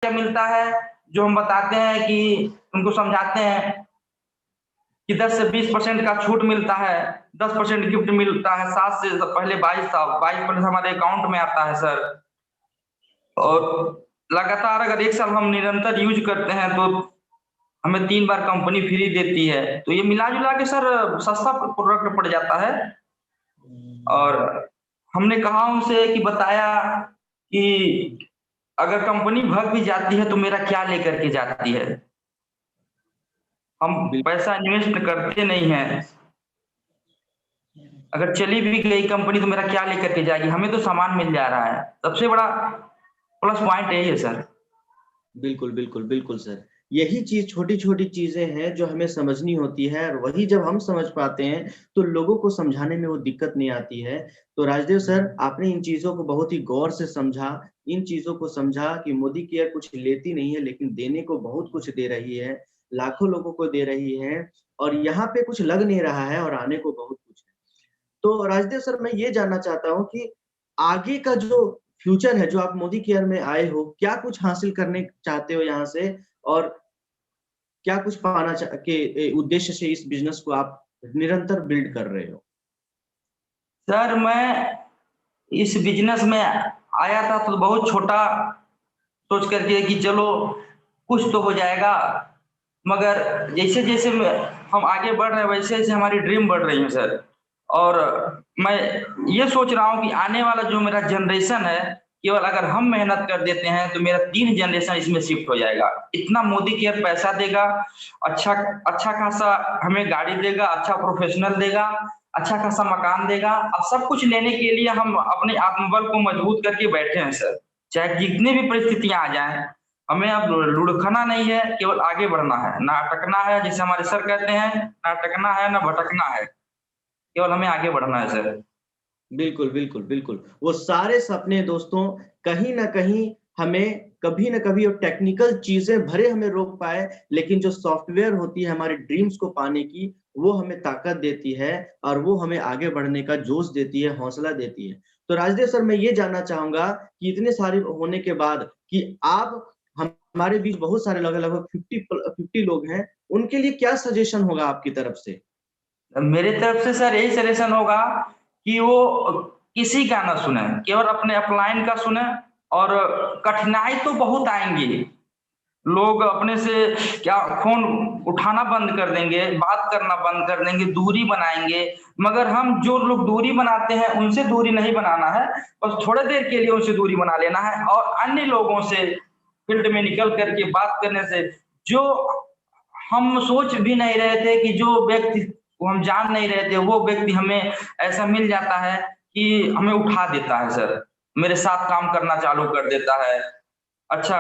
क्या मिलता है, जो हम बताते हैं कि उनको समझाते हैं कि 10 से 20% का छूट मिलता है, 10% गिफ्ट मिलता है, 7 से पहले 22% हमारे अकाउंट में आता है सर। और लगातार अगर 1 साल हम निरंतर यूज करते हैं तो हमें 3 बार कंपनी फ्री देती है। तो ये मिला-जुला के सर सस्ता प्रोडक्ट पड़ जाता है। और हमने कहा उनसे कि बताया कि अगर कंपनी भग भी जाती है तो मेरा क्या लेकर के जाती है? हम पैसा इन्वेस्ट करते नहीं हैं। अगर चली भी गई कंपनी तो मेरा क्या लेकर के जाएगी? हमें तो सामान मिल जा रहा है। सबसे बड़ा प्लस पॉइंट यही है सर। बिल्कुल, बिल्कुल, बिल्कुल सर। यही चीज़ छोटी-छोटी चीज़ें हैं जो हमें समझनी होती है और वही जब हम समझ पाते हैं, तो लोगों को समझाने में वो दिक्कत नहीं आती है। तो राजदेव सर, आपने इन चीज़ों को बहुत ही गौर से समझा, इन चीज़ों को समझा कि मोदी केयर कुछ लेती नहीं है, लेकिन देने को बहुत कुछ दे रही है, लाखों लोगों को दे रही है और यहाँ पे कुछ लग नहीं रहा है और आने को बहुत कुछ है। तो राजदेव सर, मैं ये जानना चाहता हूँ कि आगे का जो फ्यूचर है, जो आप मोदी केयर में आए हो, क्या कुछ हासिल करने चाहते हो यहाँ से? और क्या कुछ पाना के उद्देश्य से इस बिज़नेस को आप निरंतर बिल्ड कर रहे हो? सर मैं इस बिज़नेस में आया था तो बहुत छोटा सोच कर के कि चलो कुछ तो हो जाएगा। मगर जैसे-जैसे हम आगे बढ़ रहे हैं वैसे-वैसे हमारी ड्रीम बढ़ रही है सर। और मैं ये सोच रहा हूँ कि आने वाला जो मेरा जनरेशन है, केवल अगर हम मेहनत कर देते हैं तो मेरा 3 जनरेशन इसमें शिफ्ट हो जाएगा। इतना मोदी केयर पैसा देगा, अच्छा अच्छा खासा हमें गाड़ी देगा, अच्छा प्रोफ़ेशनल देगा, अच्छा खासा मकान देगा। अब सब कुछ लेने के लिए हम अपने आत्मबल को मजबूत करके बैठे हैं सर। चाहे जितनी भी परिस्थितियाँ आ जाएँ, हमें अब लुढ़कना नहीं है, केवल आगे बढ़ना है, ना अटकना है जैसे हमारे सर कहते हैं, ना अटकना है, ना भटकना है, केवल हमें आगे बढ़ना है सर। बिल्कुल, बिल्कुल, बिल्कुल। वो सारे सपने दोस्तों कहीं न कहीं हमें कभी न कभी वो टेक्निकल चीज़ें भले हमें रोक पाए, लेकिन जो सॉफ्टवेयर होती है हमारे ड्रीम्स को पाने की, वो हमें ताकत देती है और वो हमें आगे बढ़ने का जोश देती है, हौसला देती है। तो राजदेव सर, मैं ये जानना चाहूँगा कि इतने सारे होने के बाद कि आप हमारे बीच बहुत सारे लगभग 50 लोग हैं, उनके लिए क्या सजेशन होगा आपकी तरफ से? मेरे तरफ से सर यही सजेशन होगा कि वो किसी का ना सुने, केवल अपने अपलाइन का सुने। और कठिनाई तो बहुत आएँगी। लोग अपने से क्या फ़ोन उठाना बंद कर देंगे, बात करना बंद कर देंगे, दूरी बनाएँगे। मगर हम जो लोग दूरी बनाते हैं, उनसे दूरी नहीं बनाना है, बस थोड़ी देर के लिए उनसे दूरी बना लेना है। और अन्य लोगों से फील्ड में निकल कर के बात करने से जो हम सोच भी नहीं रहे थे कि जो व्यक्ति को हम जान नहीं रहे थे, वो व्यक्ति हमें ऐसा मिल जाता है कि हमें उठा देता है सर। मेरे साथ काम करना चालू कर देता है। अच्छा,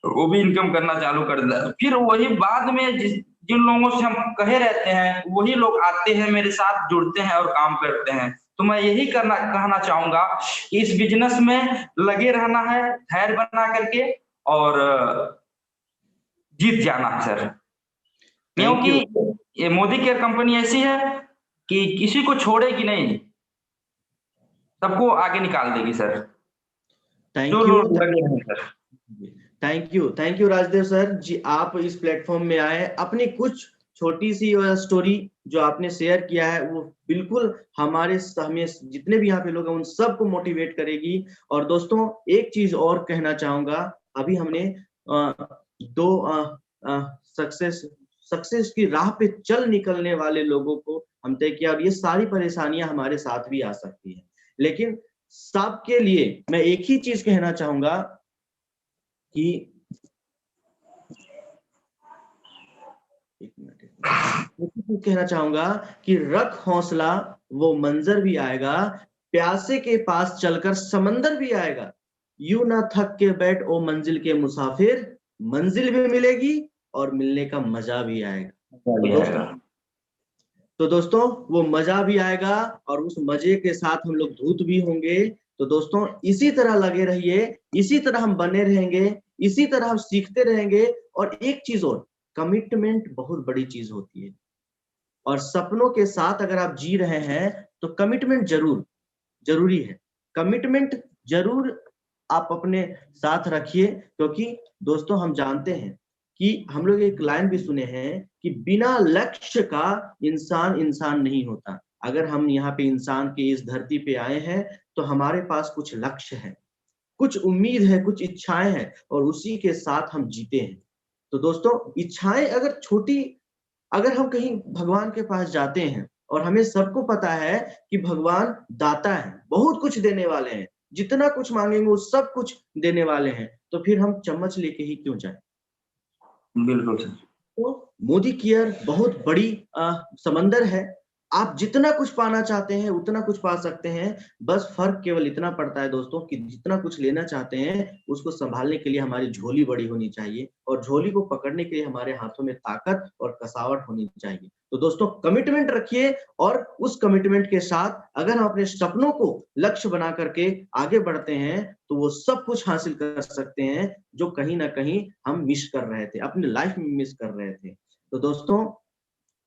वो भी इनकम करना चालू कर देता है। फिर वही बाद में जिन लोगों से हम कहे रहते हैं, वही लोग आते हैं, मेरे साथ जुड़ते हैं और काम करते हैं। तो मैं यही कहना चाहूँगा कि इस बिज़नेस में लगे रहना है, धैर्य बना करके और जीत जाना है सर। थैंक क्योंकि यू। ये मोदी केयर कंपनी ऐसी है कि किसी को छोड़ेगी नहीं, सबको आगे निकाल देगी सर। जो थैंक यू। लोग लगे रहें sir. Thank you Rajdev sir ji, आप इस प्लेटफॉर्म में आए, अपनी कुछ छोटी सी स्टोरी जो आपने शेयर किया है वो बिल्कुल हमें जितने भी यहाँ पे लोग हैं उन सबको मोटिवेट करेगी। और दोस्तों, एक चीज और कहना चाहूंगा, अभी हमने दो सक्सेस सक्सेस की राह पे चल निकलने वाले लोगों को हम तय किया और ये सारी परेशानियां हमारे साथ भी आ सकती है, लेकिन सबके लिए मैं एक ही चीज कहना चाहूंगा कि एक मिनट कहना चाहूंगा कि रख हौसला, वो मंजर भी आएगा, प्यासे के पास चलकर समंदर भी आएगा। यूं ना थक के बैठ ओ मंजिल के मुसाफिर, मंजिल भी मिलेगी और मिलने का मजा भी आएगा। तो बढ़िया दोस्तों, रहेगा। वो मजा भी आएगा और उस मजे के साथ हम लोग धूत भी होंगे। तो दोस्तों, इसी तरह लगे रहिए, इसी तरह हम बने रहेंगे, इसी तरह हम सीखते रहेंगे। और एक चीज और, कमिटमेंट बहुत बड़ी चीज होती है और सपनों के साथ अगर आप जी रहे हैं तो कमिटमेंट जरूरी है। कमिटमेंट जरूर आप अपने साथ रखिए, क्योंकि दोस्तों हम जानते हैं कि हम लोग एक लाइन भी सुने हैं कि बिना लक्ष्य का इंसान इंसान नहीं होता। अगर हम यहाँ पे इंसान के इस धरती पे आए हैं तो हमारे पास कुछ लक्ष्य है, कुछ उम्मीद है, कुछ इच्छाएं हैं और उसी के साथ हम जीते हैं। तो दोस्तों इच्छाएं अगर छोटी, अगर हम कहीं भगवान के पास जाते हैं और हमें सबको पता है कि भगवान दाता है, बहुत कुछ देने वाले हैं, जितना कुछ मांगेंगे वो सब कुछ देने वाले हैं, तो फिर हम चम्मच लेके ही क्यों जाएं? बिल्कुल सर। तो मोदी केयर बहुत बड़ी समंदर है। आप जितना कुछ पाना चाहते हैं उतना कुछ पा सकते हैं। बस फर्क केवल इतना पड़ता है दोस्तों कि जितना कुछ लेना चाहते हैं उसको संभालने के लिए हमारी झोली बड़ी होनी चाहिए और झोली को पकड़ने के लिए हमारे हाथों में ताकत और कसावट होनी चाहिए। तो दोस्तों कमिटमेंट रखिए और उस कमिटमेंट के साथ अगर हम अपने सपनों को लक्ष्य बना करके आगे बढ़ते हैं तो वो सब कुछ हासिल कर सकते हैं जो कहीं ना कहीं हम मिस कर रहे थे, अपने लाइफ में मिस कर रहे थे। तो दोस्तों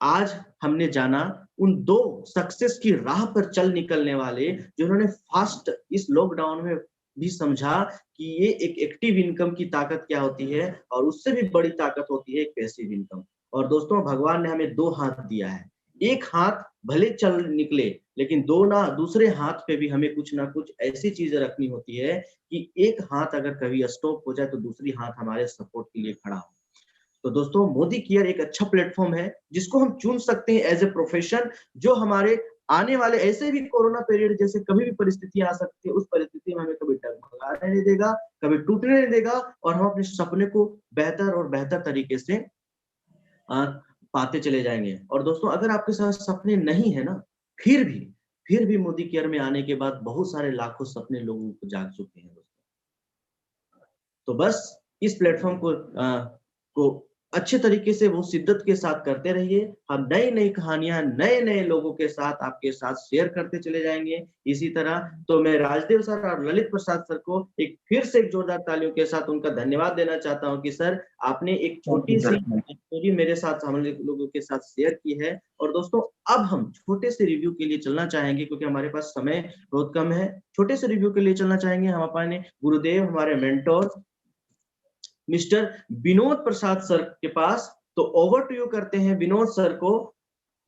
आज हमने जाना उन दो सक्सेस की राह पर चल निकलने वाले जिन्होंने फास्ट इस लॉकडाउन में भी समझा कि ये एक एक्टिव इनकम की ताकत क्या होती है और उससे भी बड़ी ताकत होती है एक पैसिव इनकम। और दोस्तों भगवान ने हमें दो हाथ दिया है, एक हाथ भले चल निकले लेकिन दो ना दूसरे हाथ पे भी हमें कुछ ना कुछ ऐसी चीजें रखनी होती है कि एक हाथ अगर कभी स्टॉप हो जाए तो दूसरी हाथ हमारे सपोर्ट के लिए खड़ा हो। तो दोस्तों मोदी केयर एक अच्छा प्लेटफॉर्म है जिसको हम चुन सकते हैं एज ए प्रोफेशन, जो हमारे आने वाले ऐसे भी कोरोना पीरियड जैसे कभी भी परिस्थितियां आ सकती है, उस परिस्थिति में हमें कभी डगमगाने नहीं देगा, कभी टूटने नहीं देगा और हम अपने सपने को बेहतर और बेहतर तरीके से आ, पाते चले जाएंगे। और दोस्तों अगर आपके साथ सपने नहीं है ना, फिर भी फिर भी मोदी केयर में आने के बाद बहुत सारे लाखों सपने लोगों को जाग चुके हैं दोस्तों। तो बस इस प्लेटफॉर्म को अच्छे तरीके से वो शिद्दत के साथ करते रहिए। हम नई नई कहानियां नए नए लोगों के साथ आपके साथ शेयर करते चले जाएंगे इसी तरह। तो मैं राजदेव सर और ललित प्रसाद सर को एक फिर से एक जोरदार तालियों के साथ उनका धन्यवाद देना चाहता हूं कि सर आपने एक थैंक यू छोटी सी सर। स्टोरी मेरे साथ हम लोगों के साथ शेयर की है। और दोस्तों अब हम छोटे से रिव्यू के लिए चलना चाहेंगे क्योंकि हमारे पास समय बहुत कम है। छोटे से रिव्यू के लिए चलना चाहेंगे हम अपने गुरुदेव, हमारे mentor mister Vinod Prasad sir के पास। तो ओवर टू यू करते हैं विनोद सर को।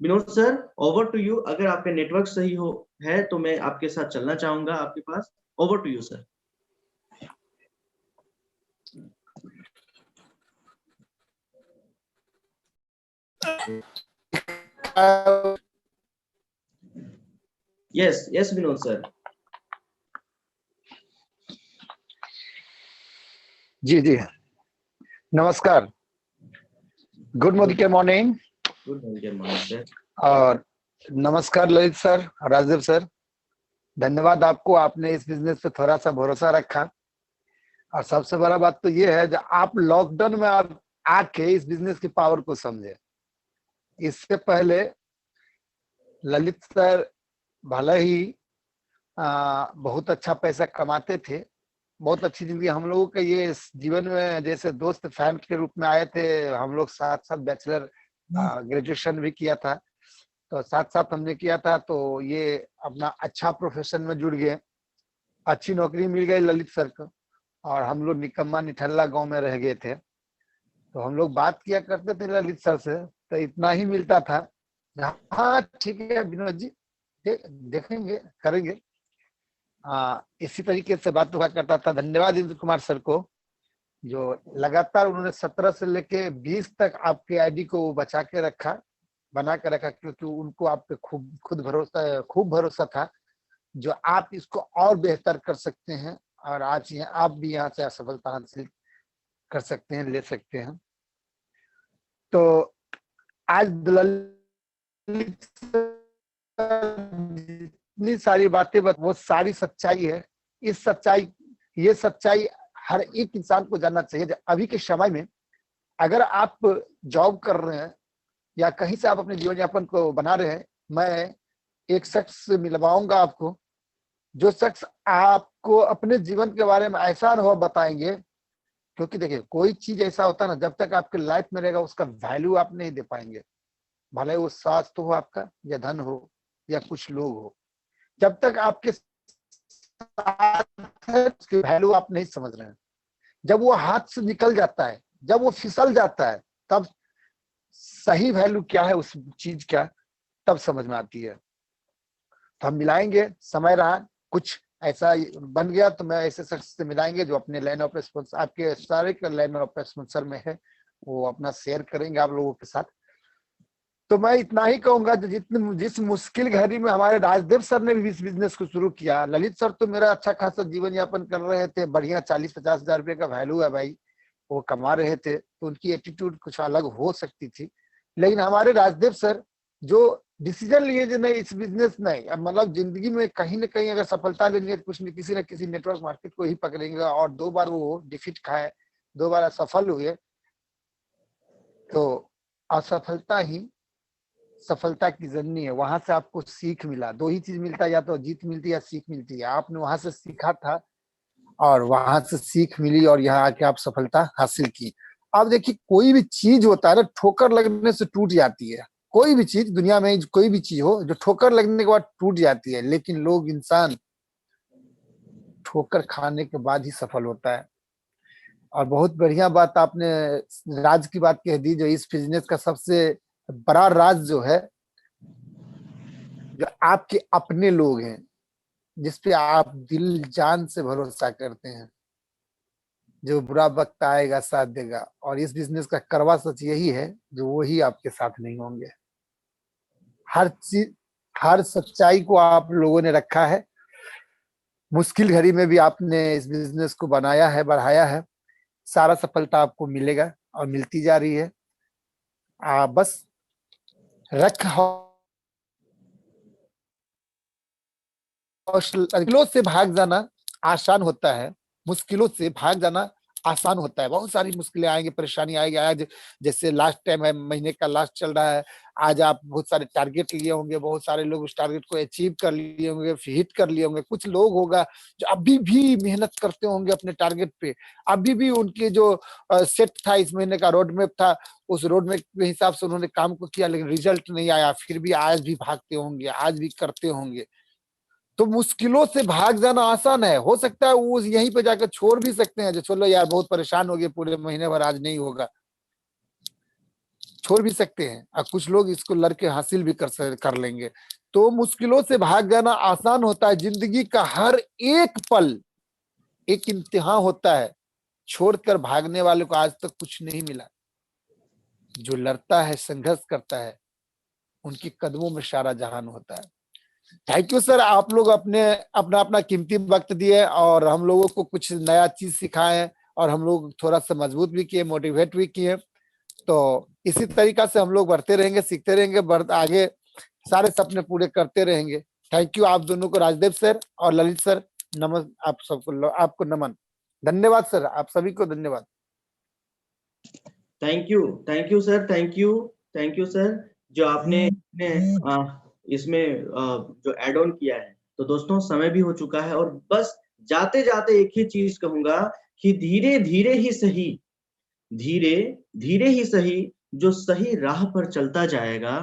Vinod sir over to you. अगर आपके नेटवर्क सही हो है तो मैं आपके साथ चलना चाहूंगा आपके पास। Over to you sir. Yes yes Vinod sir. जी जी नमस्कार। गुड मॉर्निंग के मॉर्निंग। Good morning sir. और नमस्कार ललित सर, राजदेव सर, धन्यवाद आपको, आपने इस बिजनेस पे थोड़ा सा भरोसा रखा। और सबसे बड़ा बात तो ये है जो आप लॉकडाउन में आप आके इस बिजनेस की पावर को समझे। इससे पहले ललित सर भले ही बहुत अच्छा पैसा कमाते थे, बहुत अच्छी जिंदगी हम लोगों के ये जीवन में जैसे दोस्त फैन के रूप में आए थे। हम लोग साथ साथ बैचलर ग्रेजुएशन भी किया था, तो साथ साथ हमने किया था। तो ये अपना अच्छा प्रोफेशन में जुड़ गए, अच्छी नौकरी मिल गई ललित सर को, और हम लोग निकम्मा निठल्ला गांव में रह गए थे। तो हम लोग बात किया करते थे ललित सर से, तो इतना ही मिलता था, हाँ ठीक है विनोद जी, देखेंगे करेंगे। इसी तरीके से बात हुआ करता था। धन्यवाद इंद्र कुमार सर को, जो लगातार उन्होंने 17 से लेके 20 तक आपके आईडी को बचा के रखा, बना के रखा, क्योंकि उनको आप पे खूब भरोसा था जो आप इसको और बेहतर कर सकते हैं। और आज आप भी यहाँ से असफलता हासिल कर सकते हैं, ले सकते हैं। तो आज जितनी सारी बातें वो सारी सच्चाई है। ये सच्चाई हर एक इंसान को जानना चाहिए। अभी के समय में अगर आप जॉब कर रहे हैं या कहीं से आप अपने जीवन यापन को बना रहे हैं, मैं एक शख्स से मिलवाऊंगा आपको, जो शख्स आपको अपने जीवन के बारे में ऐसा अनुभव बताएंगे। क्योंकि देखिए कोई चीज ऐसा होता है ना, जब तक आपके लाइफ में रहेगा उसका वैल्यू आप नहीं दे पाएंगे। भले वो स्वास्थ्य हो आपका, या धन हो, या कुछ लोग हो, जब तक आपके साथ है उसकी वैल्यू आप नहीं समझ रहे हैं। जब वो हाथ से निकल जाता है, जब वो फिसल जाता है, तब सही वैल्यू क्या है उस चीज का, तब समझ में आती है। तो हम मिलाएंगे, समय रहा कुछ ऐसा बन गया तो मैं ऐसे शख्स से मिलाएंगे जो अपने लाइन ऑफ स्पॉन्सर, आपके सारे लाइन ऑफ स्पॉन्सर में है, वो अपना शेयर करेंगे आप लोगों के साथ। तो मैं इतना ही कहूंगा, जिस मुश्किल घड़ी में हमारे राजदेव सर ने भी इस बिजनेस को शुरू किया, ललित सर तो मेरा अच्छा खासा जीवन यापन कर रहे थे, बढ़िया 40-50 हजार रुपये का वैल्यू है भाई, वो कमा रहे थे, तो उनकी एटीट्यूड कुछ अलग हो सकती थी। लेकिन हमारे राजदेव सर जो डिसीजन लिए जो नहीं इस बिजनेस में, मतलब जिंदगी में कहीं ना कहीं अगर सफलता लेंगे कुछ न किसी नेटवर्क मार्केट को ही पकड़ेंगे, और 2 बार वो डिफीट खाए, 2 बार असफल हुए, तो असफलता ही सफलता की जननी है। वहां से आपको सीख मिला, 2 ही चीज मिलता है, या तो जीत मिलती है या सीख मिलती है। आपने वहां से सीखा था और वहां से सीख मिली और यहाँ आके आप सफलता हासिल की। अब देखिए कोई भी चीज होता है ना, ठोकर लगने से टूट जाती है। कोई भी चीज दुनिया में, कोई भी चीज हो जो ठोकर लगने के बाद टूट जाती है, लेकिन लोग, इंसान ठोकर खाने के बाद ही सफल होता है। और बहुत बढ़िया बात आपने राज की बात कह दी, जो इस बिजनेस का सबसे बड़ा राज जो है, जो आपके अपने लोग हैं, जिसपे आप दिल जान से भरोसा करते हैं, जो बुरा वक्त आएगा साथ देगा। और इस बिजनेस का कड़वा सच यही है, जो वही आपके साथ नहीं होंगे। हर चीज, हर सच्चाई को आप लोगों ने रखा है। मुश्किल घड़ी में भी आपने इस बिजनेस को बनाया है, बढ़ाया है। सारा सफलता आपको मिलेगा और मिलती जा रही है। बस मुश्किलों से भाग जाना आसान होता है, मुश्किलों से भाग जाना आसान होता है। बहुत सारी मुश्किलें आएंगी, परेशानी आएगी। आज जैसे लास्ट टाइम है, महीने का लास्ट चल रहा है, आज आप बहुत सारे टारगेट लिए होंगे, बहुत सारे लोग उस टारगेट को अचीव कर लिए होंगे, हिट कर लिए होंगे। कुछ लोग होगा जो अभी भी मेहनत करते होंगे अपने टारगेट पे, अभी भी उनके जो सेट था इस महीने का रोड मैप था, उस रोड मैप के हिसाब से उन्होंने काम को किया, लेकिन रिजल्ट नहीं आया, फिर भी आज भी भागते होंगे, आज भी करते होंगे। तो मुश्किलों से भाग जाना आसान है, हो सकता है वो यहीं पे जाकर छोड़ भी सकते हैं, जो चलो यार बहुत परेशान हो गए पूरे महीने भर, आज नहीं होगा, छोड़ भी सकते हैं। और कुछ लोग इसको लड़के हासिल भी कर लेंगे। तो मुश्किलों से भाग जाना आसान होता है। जिंदगी का हर एक पल एक इम्तिहान होता है। छोड़कर भागने वाले को आज तक कुछ नहीं मिला। जो लड़ता है, संघर्ष करता है, उनके कदमों में सारा जहान होता है। थैंक यू सर, आप लोग अपने अपना अपना कीमती वक्त दिए और हम लोगों को कुछ नया चीज सिखाए, और हम लोग थोड़ा सा मजबूत भी किए, मोटिवेट भी किए। तो इसी तरीका से हम लोग बढ़ते रहेंगे, सीखते रहेंगे, आगे सारे सपने पूरे करते रहेंगे। थैंक यू आप दोनों को, राजदेव सर और ललित सर। आप सबको, आपको नमन, धन्यवाद सर, आप सभी को धन्यवाद। Thank you sir, thank you sir, जो आपने इसमें जो एड ऑन किया है। तो दोस्तों समय भी हो चुका है, और बस जाते जाते एक ही चीज कहूंगा कि धीरे धीरे ही सही, धीरे धीरे ही सही जो सही राह पर चलता जाएगा,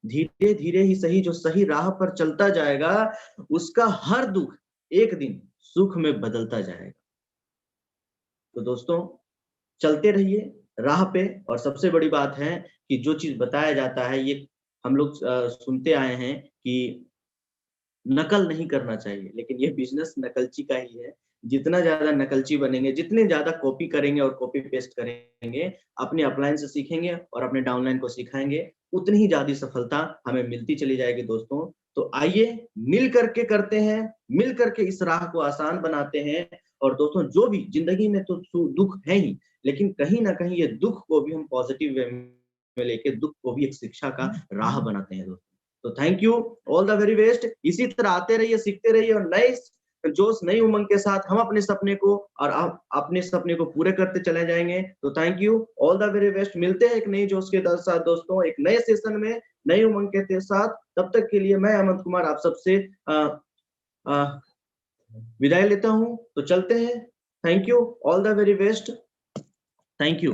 धीरे धीरे ही सही जो सही राह पर चलता जाएगा, उसका हर दुख एक दिन सुख में बदलता जाएगा। तो दोस्तों चलते रहिए राह पे। और सबसे बड़ी बात है कि जो चीज बताया जाता है, ये हम लोग सुनते आए हैं कि नकल नहीं करना चाहिए, लेकिन ये बिजनेस नकलची का ही है। जितना ज्यादा नकलची बनेंगे, जितने ज्यादा कॉपी करेंगे और कॉपी पेस्ट करेंगे, अपने अपलाइन से सीखेंगे और अपने डाउनलाइन को सिखाएंगे, उतनी ही ज्यादा सफलता हमें मिलती चली जाएगी दोस्तों। तो आइए मिल करके करते हैं, मिल करके इस राह को आसान बनाते हैं। और दोस्तों जो भी जिंदगी में तो दुख है ही, लेकिन कहीं ना कहीं ये दुख को भी हम पॉजिटिव वे में लेके दुख को भी एक शिक्षा का राह बनाते हैं दोस्तों। तो thank you, all the very best. इसी तरह आते रहिए, सीखते रहिए, और नए जोश, नई उमंग के साथ हम अपने सपने को और अपने सपने को पूरे करते चले जाएंगे। तो thank you, all the very best. मिलते हैं एक नई जोश के साथ दोस्तों, एक नए सेशन में नई उमंग के साथ। तब तक के लिए मैं अमन कुमार आप सबसे विदाई लेता हूं। तो चलते हैं। Thank you, all the very best, thank you.